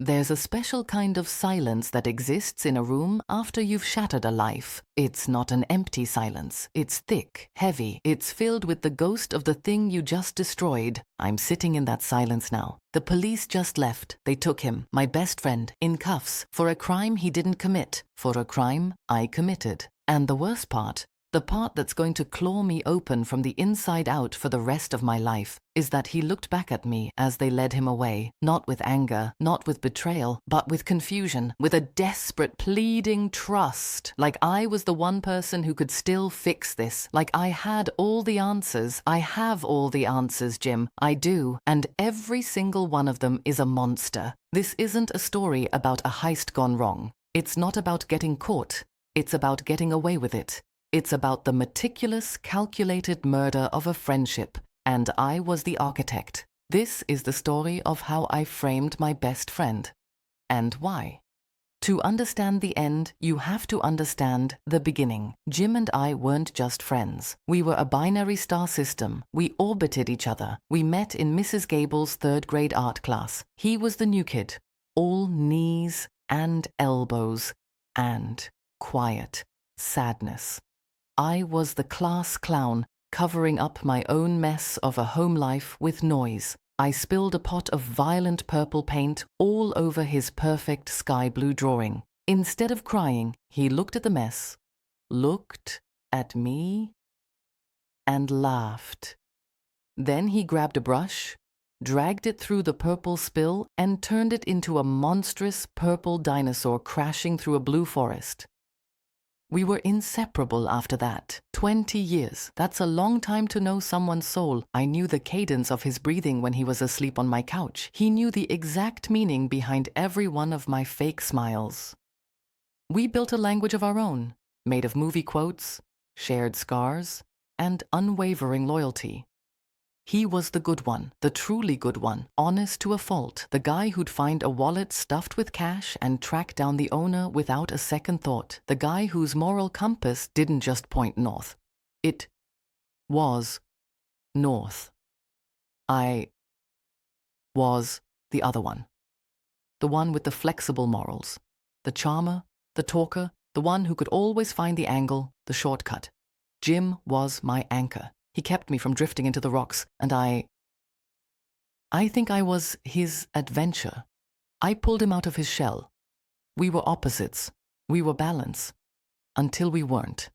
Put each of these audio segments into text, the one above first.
There's a special kind of silence that exists in a room after you've shattered a life. It's not an empty silence. It's thick, heavy. It's filled with the ghost of the thing you just destroyed. I'm sitting in that silence now. The police just left. They took him, my best friend, in cuffs for a crime he didn't commit, for a crime I committed. And the worst part, the part that's going to claw me open from the inside out for the rest of my life, is that he looked back at me as they led him away, not with anger, not with betrayal, but with confusion, with a desperate, pleading trust, like I was the one person who could still fix this, like I had all the answers. I have all the answers, Jim. I do, and every single one of them is a monster. This isn't a story about a heist gone wrong. It's not about getting caught. It's about getting away with it. It's about the meticulous, calculated murder of a friendship, and I was the architect. This is the story of how I framed my best friend. And why? To understand the end, you have to understand the beginning. Jim and I weren't just friends. We were a binary star system. We orbited each other. We met in Mrs. Gable's third-grade art class. He was the new kid, all knees and elbows and quiet sadness. I was the class clown, covering up my own mess of a home life with noise. I spilled a pot of violent purple paint all over his perfect sky blue drawing. Instead of crying, he looked at the mess, looked at me, and laughed. Then he grabbed a brush, dragged it through the purple spill, and turned it into a monstrous purple dinosaur crashing through a blue forest. We were inseparable after that. 20 years. That's a long time to know someone's soul. I knew the cadence of his breathing when he was asleep on my couch. He knew the exact meaning behind every one of my fake smiles. We built a language of our own, made of movie quotes, shared scars, and unwavering loyalty. He was the good one, the truly good one, honest to a fault, the guy who'd find a wallet stuffed with cash and track down the owner without a second thought, the guy whose moral compass didn't just point north. It was north. I was the other one. The one with the flexible morals, the charmer, the talker, the one who could always find the angle, the shortcut. Jim was my anchor. He kept me from drifting into the rocks, and I think I was his adventure. I pulled him out of his shell. We were opposites. We were balance. Until we weren't.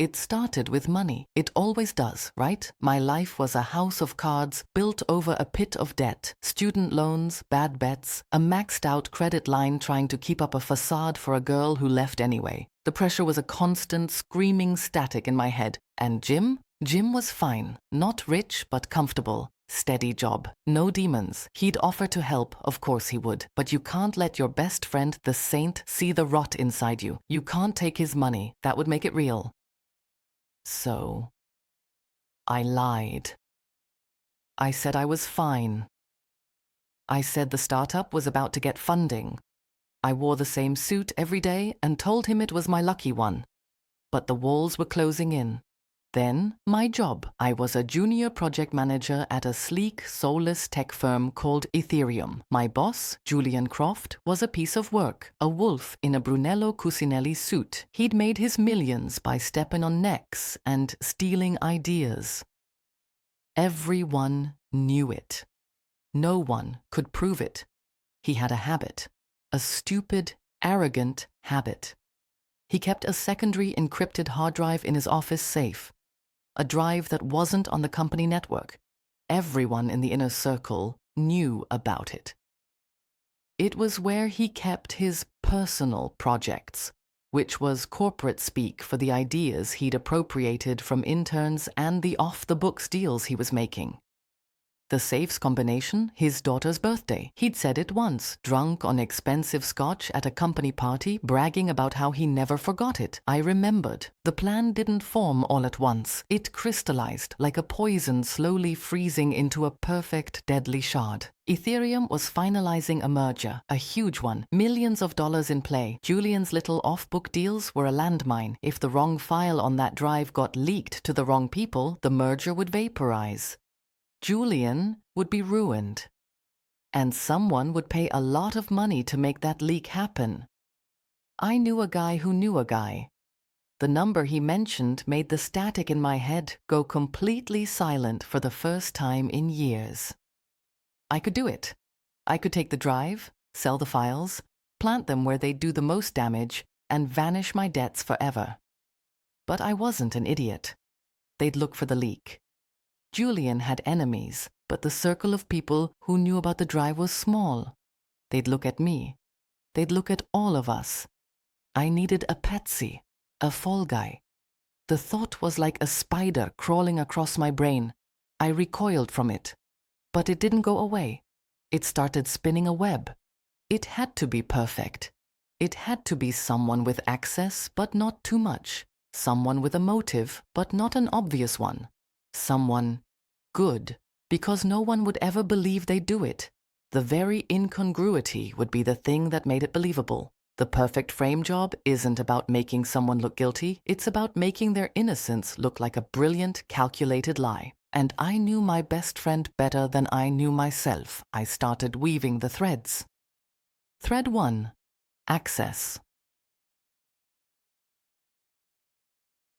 It started with money. It always does, right? My life was a house of cards built over a pit of debt, student loans, bad bets, a maxed-out credit line trying to keep up a facade for a girl who left anyway. The pressure was a constant, screaming static in my head. And Jim? Jim was fine, not rich but comfortable, steady job, no demons. He'd offer to help, of course he would, but you can't let your best friend, the saint, see the rot inside you. You can't take his money, that would make it real. So, I lied. I said I was fine. I said the startup was about to get funding. I wore the same suit every day and told him it was my lucky one. But the walls were closing in. Then, my job. I was a junior project manager at a sleek, soulless tech firm called Ethereum. My boss, Julian Croft, was a piece of work, a wolf in a Brunello Cucinelli suit. He'd made his millions by stepping on necks and stealing ideas. Everyone knew it. No one could prove it. He had a habit, a stupid, arrogant habit. He kept a secondary encrypted hard drive in his office safe. A drive that wasn't on the company network. Everyone in the inner circle knew about it. It was where he kept his personal projects, which was corporate speak for the ideas he'd appropriated from interns and the off-the-books deals he was making. The safe's combination, his daughter's birthday. He'd said it once, drunk on expensive scotch at a company party, bragging about how he never forgot it. I remembered. The plan didn't form all at once. It crystallized, like a poison slowly freezing into a perfect, deadly shard. Ethereum was finalizing a merger, a huge one, millions of dollars in play. Julian's little off-book deals were a landmine. If the wrong file on that drive got leaked to the wrong people, the merger would vaporize. Julian would be ruined. And someone would pay a lot of money to make that leak happen. I knew a guy who knew a guy. The number he mentioned made the static in my head go completely silent for the first time in years. I could do it. I could take the drive, sell the files, plant them where they'd do the most damage, and vanish my debts forever. But I wasn't an idiot. They'd look for the leak. Julian had enemies, but the circle of people who knew about the drive was small. They'd look at me. They'd look at all of us. I needed a patsy, a fall guy. The thought was like a spider crawling across my brain. I recoiled from it. But it didn't go away. It started spinning a web. It had to be perfect. It had to be someone with access, but not too much. Someone with a motive, but not an obvious one. Someone good, because no one would ever believe they'd do it. The very incongruity would be the thing that made it believable. The perfect frame job isn't about making someone look guilty, it's about making their innocence look like a brilliant, calculated lie. And I knew my best friend better than I knew myself. I started weaving the threads. Thread 1. Access.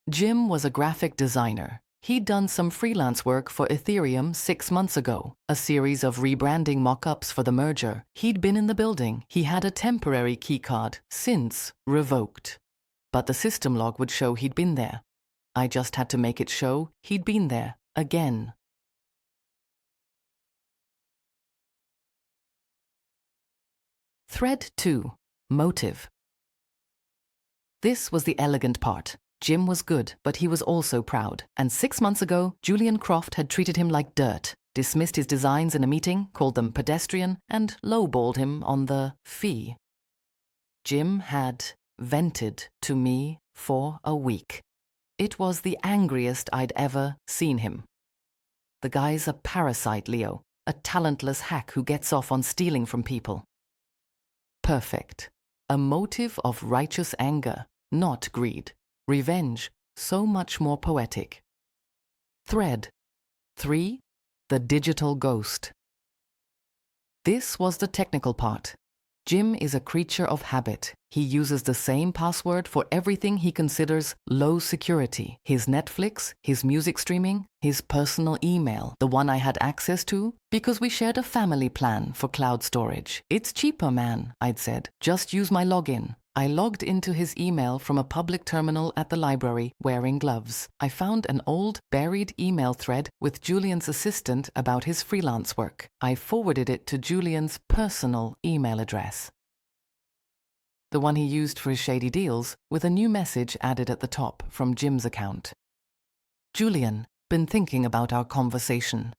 Jim was a graphic designer. He'd done some freelance work for Ethereum 6 months ago, a series of rebranding mock-ups for the merger. He'd been in the building. He had a temporary keycard, since revoked. But the system log would show he'd been there. I just had to make it show he'd been there, again. Thread 2. Motive. This was the elegant part. Jim was good, but he was also proud. And 6 months ago, Julian Croft had treated him like dirt, dismissed his designs in a meeting, called them pedestrian, and lowballed him on the fee. Jim had vented to me for a week. It was the angriest I'd ever seen him. The guy's a parasite, Leo, a talentless hack who gets off on stealing from people. Perfect. A motive of righteous anger, not greed. Revenge, so much more poetic. Thread 3. The digital ghost. This was the technical part. Jim is a creature of habit. He uses the same password for everything he considers low security. His Netflix, his music streaming, his personal email, the one I had access to, because we shared a family plan for cloud storage. It's cheaper, man, I'd said. Just use my login. I logged into his email from a public terminal at the library, wearing gloves. I found an old, buried email thread with Julian's assistant about his freelance work. I forwarded it to Julian's personal email address, the one he used for his shady deals, with a new message added at the top from Jim's account. Julian, been thinking about our conversation.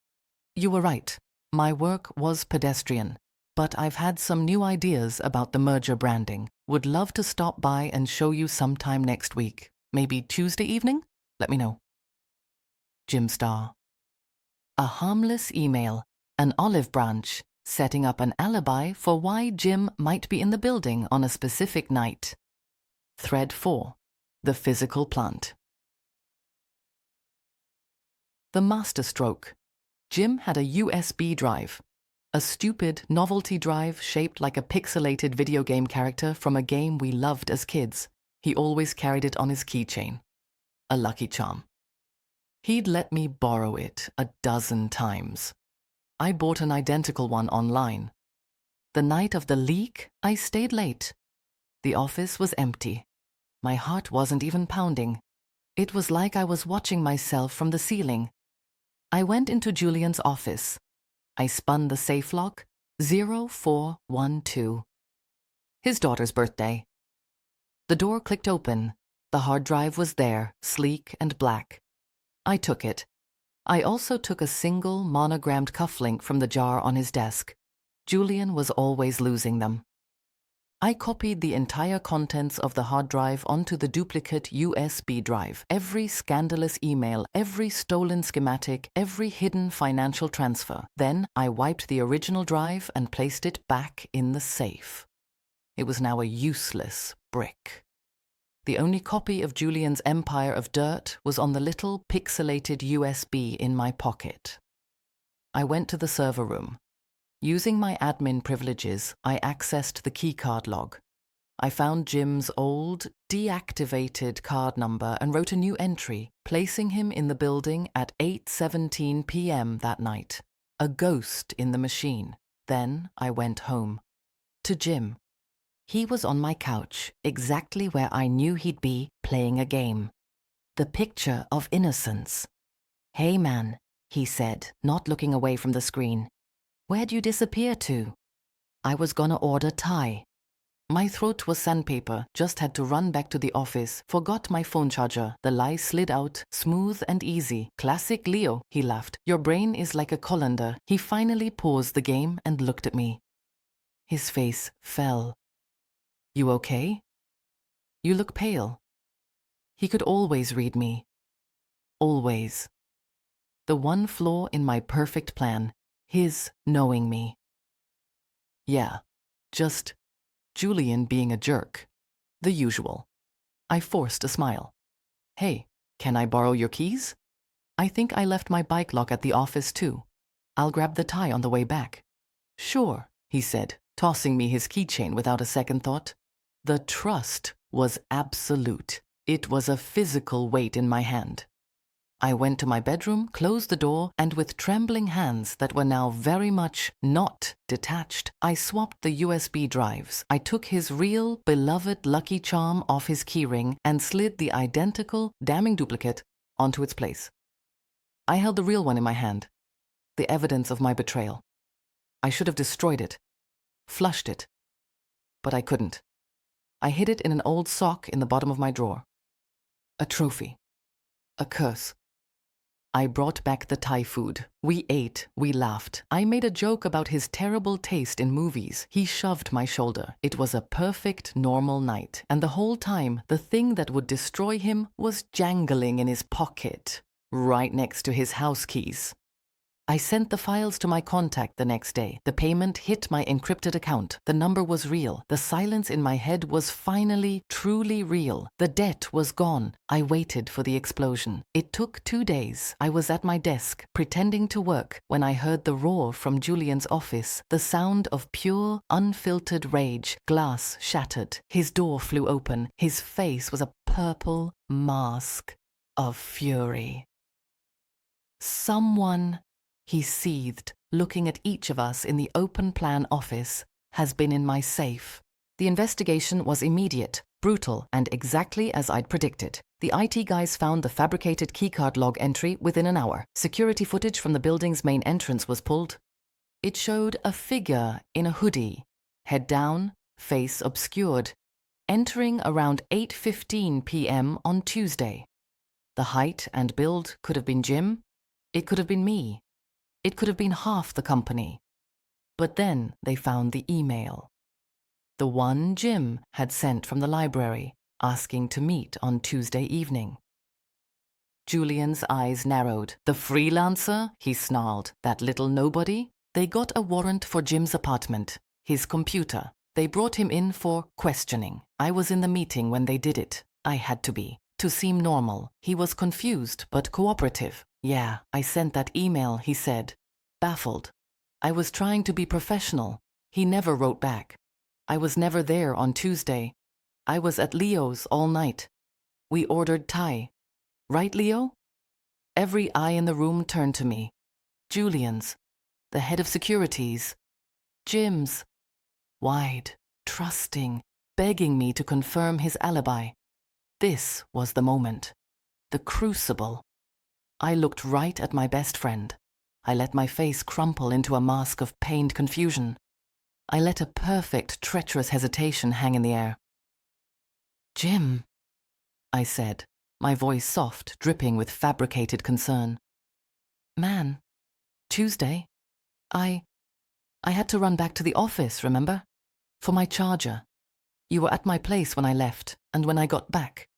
You were right. My work was pedestrian. But I've had some new ideas about the merger branding. Would love to stop by and show you sometime next week. Maybe Tuesday evening? Let me know. Jim Star. A harmless email, an olive branch, setting up an alibi for why Jim might be in the building on a specific night. Thread 4. The physical plant. The masterstroke. Jim had a USB drive. A stupid novelty drive shaped like a pixelated video game character from a game we loved as kids. He always carried it on his keychain. A lucky charm. He'd let me borrow it a dozen times. I bought an identical one online. The night of the leak, I stayed late. The office was empty. My heart wasn't even pounding. It was like I was watching myself from the ceiling. I went into Julian's office. I spun the safe lock, 0412. His daughter's birthday. The door clicked open. The hard drive was there, sleek and black. I took it. I also took a single monogrammed cufflink from the jar on his desk. Julian was always losing them. I copied the entire contents of the hard drive onto the duplicate USB drive. Every scandalous email, every stolen schematic, every hidden financial transfer. Then I wiped the original drive and placed it back in the safe. It was now a useless brick. The only copy of Julian's Empire of Dirt was on the little pixelated USB in my pocket. I went to the server room. Using my admin privileges, I accessed the keycard log. I found Jim's old, deactivated card number and wrote a new entry, placing him in the building at 8:17 p.m. that night. A ghost in the machine. Then I went home. To Jim. He was on my couch, exactly where I knew he'd be, playing a game. The picture of innocence. "Hey man," he said, not looking away from the screen. "Where'd you disappear to?" I was gonna order Thai. My throat was sandpaper, just had to run back to the office, forgot my phone charger, the lie slid out, smooth and easy. "Classic Leo," he laughed. "Your brain is like a colander." He finally paused the game and looked at me. His face fell. "You okay? You look pale." He could always read me. Always. The one flaw in my perfect plan, his knowing me. Yeah, just Julian being a jerk. The usual. I forced a smile. "Hey, can I borrow your keys? I think I left my bike lock at the office too. I'll grab the tie on the way back." "Sure," he said, tossing me his keychain without a second thought. The trust was absolute. It was a physical weight in my hand. I went to my bedroom, closed the door, and with trembling hands that were now very much not detached, I swapped the USB drives. I took his real, beloved Lucky Charm off his keyring and slid the identical, damning duplicate onto its place. I held the real one in my hand, the evidence of my betrayal. I should have destroyed it, flushed it, but I couldn't. I hid it in an old sock in the bottom of my drawer. A trophy. A curse. I brought back the Thai food. We ate, we laughed. I made a joke about his terrible taste in movies. He shoved my shoulder. It was a perfect, normal night. And the whole time, the thing that would destroy him was jangling in his pocket, right next to his house keys. I sent the files to my contact the next day. The payment hit my encrypted account. The number was real. The silence in my head was finally, truly real. The debt was gone. I waited for the explosion. It took 2 days. I was at my desk, pretending to work, when I heard the roar from Julian's office, the sound of pure, unfiltered rage. Glass shattered. His door flew open. His face was a purple mask of fury. "Someone," he seethed, looking at each of us in the open-plan office, "has been in my safe." The investigation was immediate, brutal, and exactly as I'd predicted. The IT guys found the fabricated keycard log entry within an hour. Security footage from the building's main entrance was pulled. It showed a figure in a hoodie, head down, face obscured, entering around 8:15 p.m. on Tuesday. The height and build could have been Jim. It could have been me. It could have been half the company. But then they found the email. The one Jim had sent from the library, asking to meet on Tuesday evening. Julian's eyes narrowed. "The freelancer?" he snarled. "That little nobody?" They got a warrant for Jim's apartment, his computer. They brought him in for questioning. I was in the meeting when they did it. I had to be. To seem normal. He was confused but cooperative. "Yeah, I sent that email," he said, baffled. I was trying to be professional. He never wrote back. I was never there on Tuesday. I was at Leo's all night. We ordered Thai. Right, Leo? Every eye in the room turned to me. Julian's, the head of securities, Jim's, wide, trusting, begging me to confirm his alibi. This was the moment. The crucible. I looked right at my best friend. I let my face crumple into a mask of pained confusion. I let a perfect, treacherous hesitation hang in the air. "Jim," I said, my voice soft, dripping with fabricated concern. "Man, Tuesday, I had to run back to the office, remember? For my charger. You were at my place when I left, and when I got back.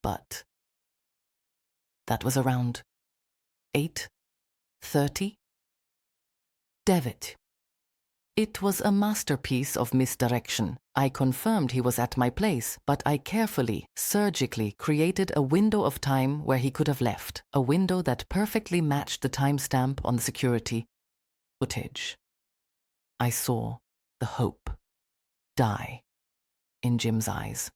But that was around 8:30. Devitt. It was a masterpiece of misdirection. I confirmed he was at my place, but I carefully, surgically created a window of time where he could have left, a window that perfectly matched the timestamp on the security footage. I saw the hope die in Jim's eyes.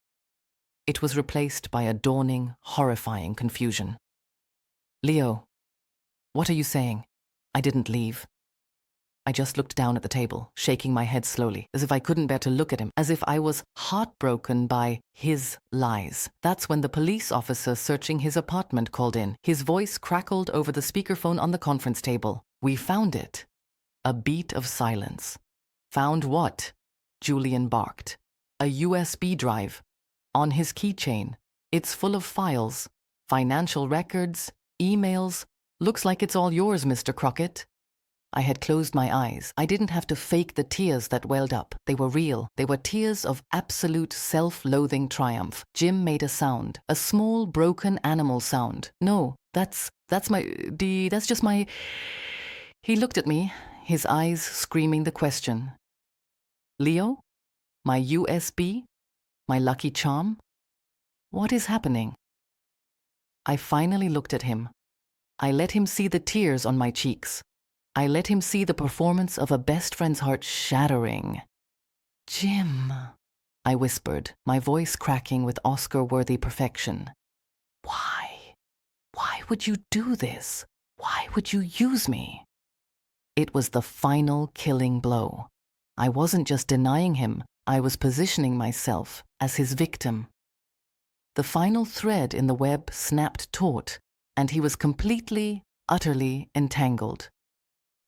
It was replaced by a dawning, horrifying confusion. Leo, what are you saying? I didn't leave. I just looked down at the table, shaking my head slowly, as if I couldn't bear to look at him, as if I was heartbroken by his lies. That's when the police officer searching his apartment called in. His voice crackled over the speakerphone on the conference table. We found it. A beat of silence. Found what? Julian barked. A USB drive. On his keychain. It's full of files. Financial records. Emails. Looks like it's all yours, Mr. Crockett. I had closed my eyes. I didn't have to fake the tears that welled up. They were real. They were tears of absolute self-loathing triumph. Jim made a sound. A small, broken animal sound. No, that's just my... He looked at me, his eyes screaming the question. Leo? My USB? My lucky charm? What is happening? I finally looked at him. I let him see the tears on my cheeks. I let him see the performance of a best friend's heart shattering. Jim, I whispered, my voice cracking with Oscar-worthy perfection. Why? Why would you do this? Why would you use me? It was the final killing blow. I wasn't just denying him, I was positioning myself as his victim. The final thread in the web snapped taut, and he was completely, utterly entangled.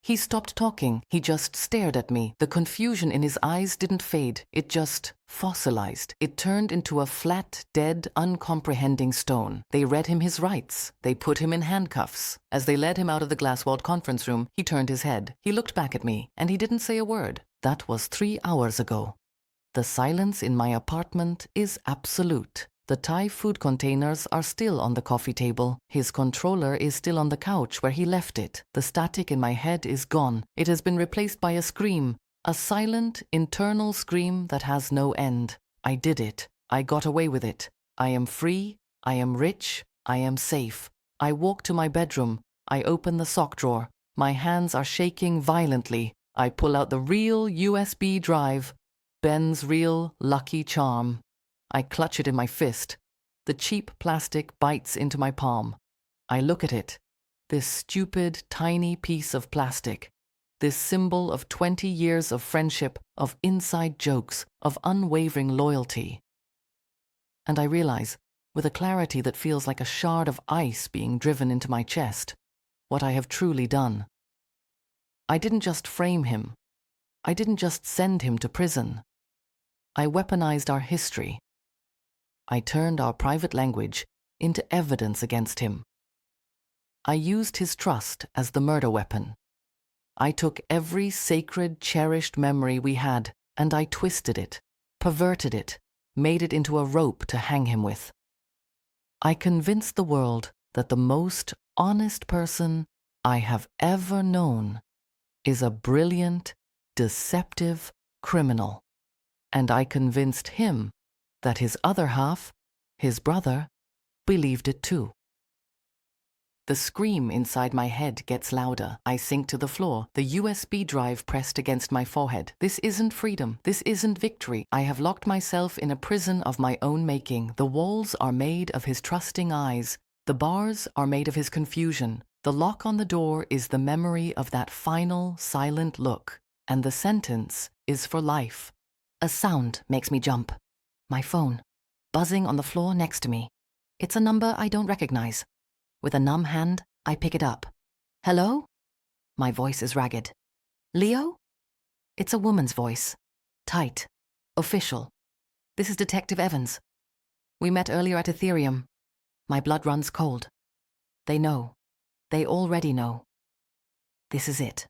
He stopped talking. He just stared at me. The confusion in his eyes didn't fade. It just fossilized. It turned into a flat, dead, uncomprehending stone. They read him his rights. They put him in handcuffs. As they led him out of the glass-walled conference room, he turned his head. He looked back at me, and he didn't say a word. That was 3 hours ago. The silence in my apartment is absolute. The Thai food containers are still on the coffee table. His controller is still on the couch where he left it. The static in my head is gone. It has been replaced by a scream, a silent, internal scream that has no end. I did it. I got away with it. I am free. I am rich. I am safe. I walk to my bedroom. I open the sock drawer. My hands are shaking violently. I pull out the real USB drive, Ben's real lucky charm. I clutch it in my fist. The cheap plastic bites into my palm. I look at it. This stupid, tiny piece of plastic. This symbol of 20 years of friendship, of inside jokes, of unwavering loyalty. And I realize, with a clarity that feels like a shard of ice being driven into my chest, what I have truly done. I didn't just frame him. I didn't just send him to prison. I weaponized our history. I turned our private language into evidence against him. I used his trust as the murder weapon. I took every sacred, cherished memory we had, and I twisted it, perverted it, made it into a rope to hang him with. I convinced the world that the most honest person I have ever known is a brilliant, deceptive criminal. And I convinced him that his other half, his brother, believed it too. The scream inside my head gets louder. I sink to the floor, the USB drive pressed against my forehead. This isn't freedom. This isn't victory. I have locked myself in a prison of my own making. The walls are made of his trusting eyes. The bars are made of his confusion. The lock on the door is the memory of that final, silent look. And the sentence is for life. A sound makes me jump. My phone, buzzing on the floor next to me. It's a number I don't recognize. With a numb hand, I pick it up. Hello? My voice is ragged. Leo? It's a woman's voice. Tight. Official. This is Detective Evans. We met earlier at Ethereum. My blood runs cold. They know. They already know. This is it.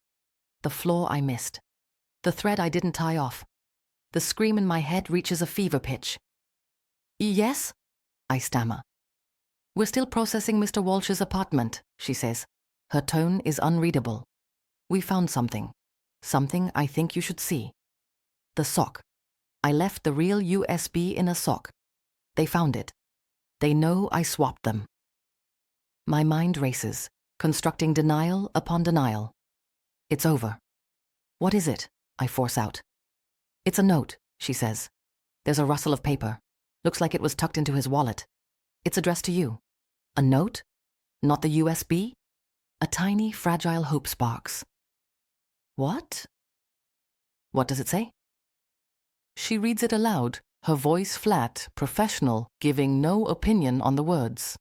The flaw I missed. The thread I didn't tie off. The scream in my head reaches a fever pitch. Yes? I stammer. We're still processing Mr. Walsh's apartment, she says. Her tone is unreadable. We found something. Something I think you should see. The sock. I left the real USB in a sock. They found it. They know I swapped them. My mind races, constructing denial upon denial. It's over. What is it? I force out. It's a note, she says. There's a rustle of paper. Looks like it was tucked into his wallet. It's addressed to you. A note? Not the USB? A tiny, fragile hope sparks. What? What does it say? She reads it aloud, her voice flat, professional, giving no opinion on the words.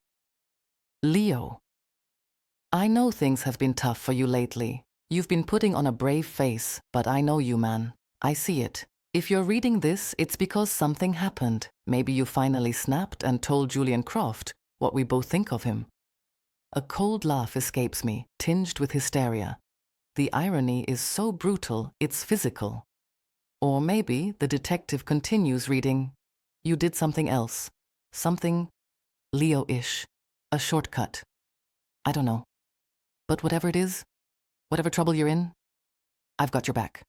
Leo. I know things have been tough for you lately. You've been putting on a brave face, but I know you, man. I see it. If you're reading this, it's because something happened. Maybe you finally snapped and told Julian Croft what we both think of him. A cold laugh escapes me, tinged with hysteria. The irony is so brutal, it's physical. Or maybe the detective continues reading, you did something else. Something Leo-ish. A shortcut. I don't know. But whatever it is, whatever trouble you're in, I've got your back.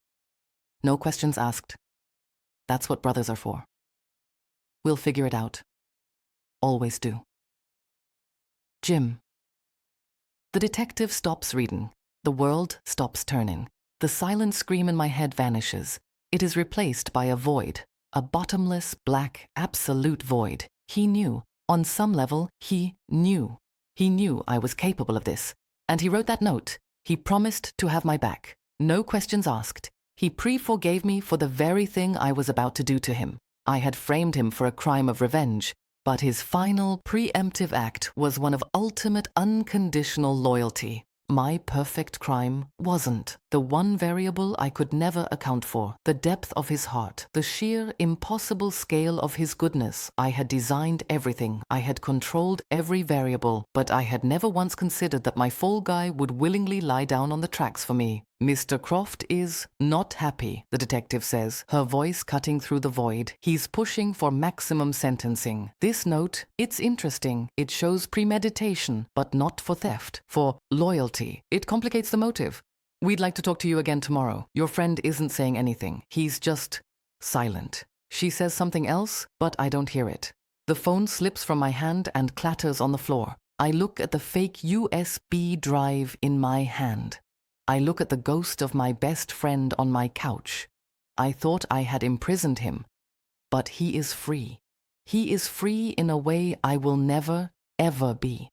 No questions asked. That's what brothers are for. We'll figure it out. Always do. Jim. The detective stops reading. The world stops turning. The silent scream in my head vanishes. It is replaced by a void. A bottomless, black, absolute void. He knew. On some level, he knew. He knew I was capable of this. And he wrote that note. He promised to have my back. No questions asked. He pre-forgave me for the very thing I was about to do to him. I had framed him for a crime of revenge, but his final preemptive act was one of ultimate unconditional loyalty. My perfect crime wasn't. The one variable I could never account for, the depth of his heart, the sheer impossible scale of his goodness. I had designed everything. I had controlled every variable, but I had never once considered that my fall guy would willingly lie down on the tracks for me. Mr. Croft is not happy, the detective says, her voice cutting through the void. He's pushing for maximum sentencing. This note, it's interesting. It shows premeditation, but not for theft, for loyalty. It complicates the motive. We'd like to talk to you again tomorrow. Your friend isn't saying anything. He's just silent. She says something else, but I don't hear it. The phone slips from my hand and clatters on the floor. I look at the fake USB drive in my hand. I look at the ghost of my best friend on my couch. I thought I had imprisoned him, but he is free. He is free in a way I will never, ever be.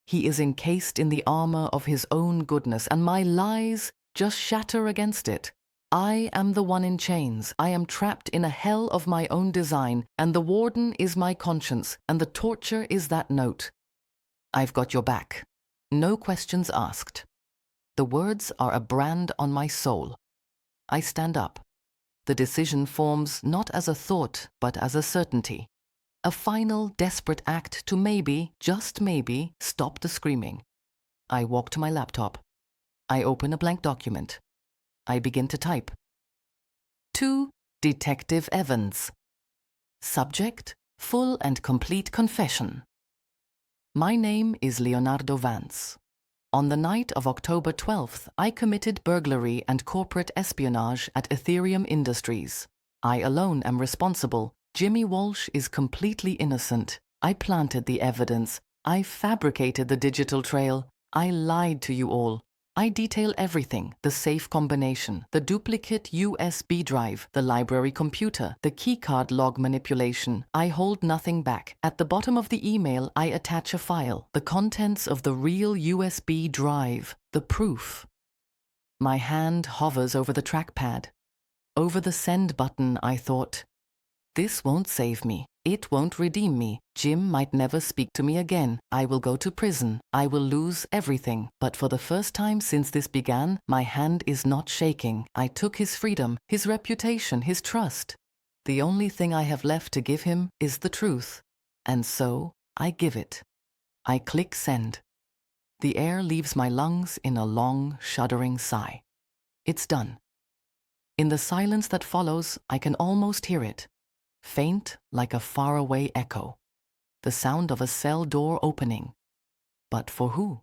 He is encased in the armor of his own goodness, and my lies just shatter against it. I am the one in chains. I am trapped in a hell of my own design, and the warden is my conscience, and the torture is that note. I've got your back. No questions asked. The words are a brand on my soul. I stand up. The decision forms not as a thought, but as a certainty. A final, desperate act to maybe, just maybe, stop the screaming. I walk to my laptop. I open a blank document. I begin to type. To Detective Evans. Subject, full and complete confession. My name is Leonardo Vance. On the night of October 12th, I committed burglary and corporate espionage at Ethereum Industries. I alone am responsible. Jimmy Walsh is completely innocent. I planted the evidence. I fabricated the digital trail. I lied to you all. I detail everything, the safe combination, the duplicate USB drive, the library computer, the keycard log manipulation. I hold nothing back. At the bottom of the email, I attach a file, the contents of the real USB drive, the proof. My hand hovers over the trackpad. Over the send button, I thought, this won't save me. It won't redeem me. Jim might never speak to me again. I will go to prison. I will lose everything. But for the first time since this began, my hand is not shaking. I took his freedom, his reputation, his trust. The only thing I have left to give him is the truth. And so, I give it. I click send. The air leaves my lungs in a long, shuddering sigh. It's done. In the silence that follows, I can almost hear it. Faint like a faraway echo. The sound of a cell door opening. But for who?